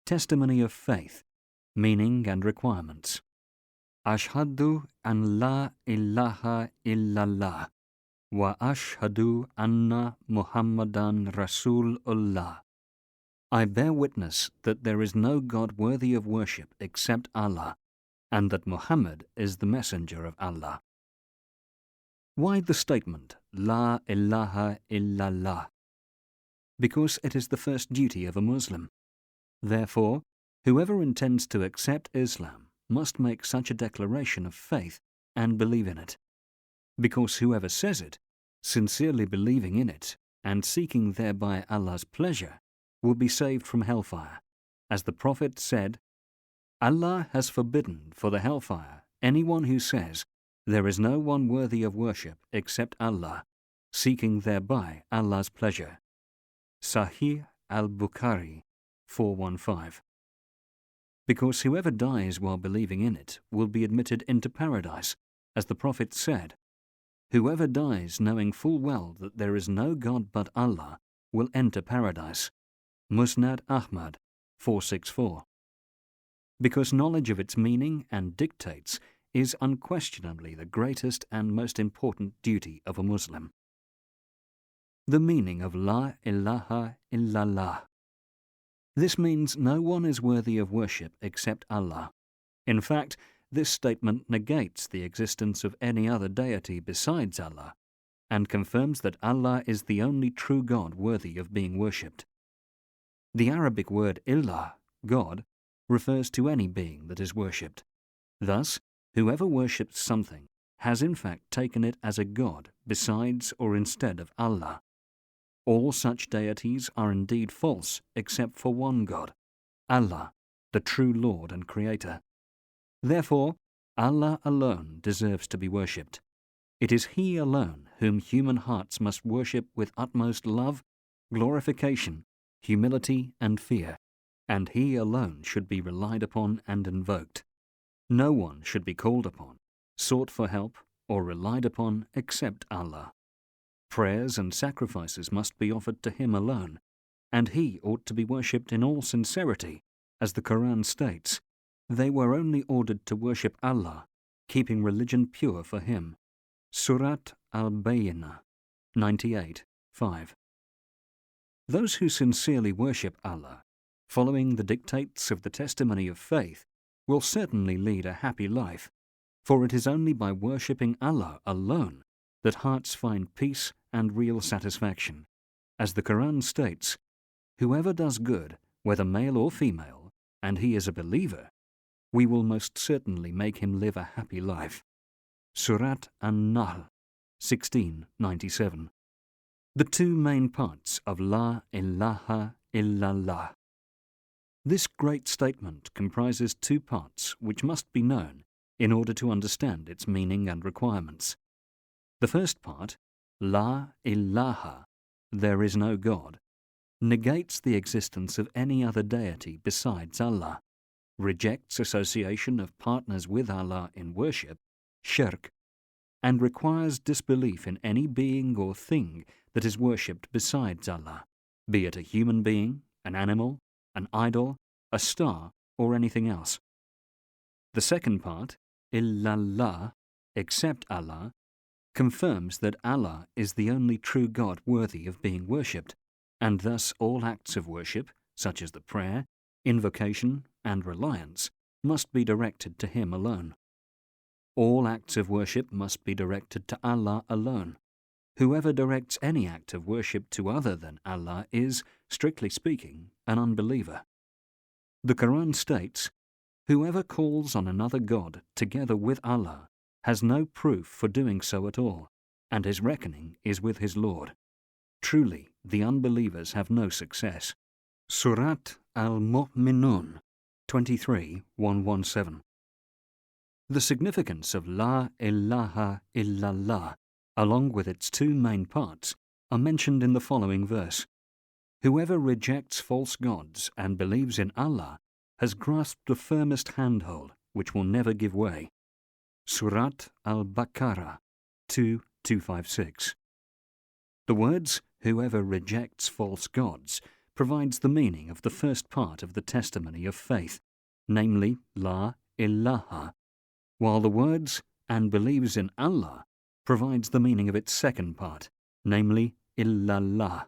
Testimony of faith, meaning and requirements. Ashhadu an la ilaha illallah wa ashhadu anna Muhammadan Rasulullah. I bear witness that there is no God worthy of worship except Allah, and that Muhammad is the messenger of Allah. Why the statement, La ilaha illallah? Because it is the first duty of a Muslim. Therefore, whoever intends to accept Islam must make such a declaration of faith and believe in it. Because whoever says it, sincerely believing in it and seeking thereby Allah's pleasure, will be saved from hellfire. As the Prophet said, Allah has forbidden for the hellfire anyone who says, there is no one worthy of worship except Allah, seeking thereby Allah's pleasure. Sahih al-Bukhari 415. Because whoever dies while believing in it will be admitted into paradise, as the Prophet said, whoever dies knowing full well that there is no God but Allah will enter paradise. Musnad Ahmad 464. Because knowledge of its meaning and dictates is unquestionably the greatest and most important duty of a Muslim. The meaning of La ilaha illallah. This means no one is worthy of worship except Allah. In fact, this statement negates the existence of any other deity besides Allah, and confirms that Allah is the only true God worthy of being worshipped. The Arabic word illah, God, refers to any being that is worshipped. Thus, whoever worships something has in fact taken it as a God besides or instead of Allah. All such deities are indeed false except for one God, Allah, the true Lord and Creator. Therefore, Allah alone deserves to be worshipped. It is He alone whom human hearts must worship with utmost love, glorification, humility and fear, and He alone should be relied upon and invoked. No one should be called upon, sought for help, or relied upon except Allah. Prayers and sacrifices must be offered to Him alone, and He ought to be worshipped in all sincerity, as the Quran states, they were only ordered to worship Allah, keeping religion pure for Him. Surat al-Bayyinah 98:5. Those who sincerely worship Allah, following the dictates of the testimony of faith, will certainly lead a happy life, for it is only by worshipping Allah alone that hearts find peace and real satisfaction. As the Quran states, whoever does good, whether male or female, and he is a believer, we will most certainly make him live a happy life. Surat An-Nahl 1697. The two main parts of La ilaha illallah. This great statement comprises two parts which must be known in order to understand its meaning and requirements. The first part, La ilaha, there is no God, negates the existence of any other deity besides Allah, rejects association of partners with Allah in worship, shirk, and requires disbelief in any being or thing that is worshipped besides Allah, be it a human being, an animal, an idol, a star, or anything else. The second part, illallah, except Allah, confirms that Allah is the only true God worthy of being worshipped, and thus all acts of worship, such as the prayer, invocation, and reliance, must be directed to Him alone. All acts of worship must be directed to Allah alone. Whoever directs any act of worship to other than Allah is, strictly speaking, an unbeliever. The Quran states, whoever calls on another God together with Allah has no proof for doing so at all, and his reckoning is with his Lord. Truly, the unbelievers have no success. Surat al-Mu'minun 23:117. The significance of La ilaha illallah, along with its two main parts, are mentioned in the following verse. Whoever rejects false gods and believes in Allah has grasped the firmest handhold which will never give way. Surat al-Baqarah 2:256. The words, whoever rejects false gods, provides the meaning of the first part of the testimony of faith, namely La ilaha, while the words and believes in Allah provides the meaning of its second part, namely illallah.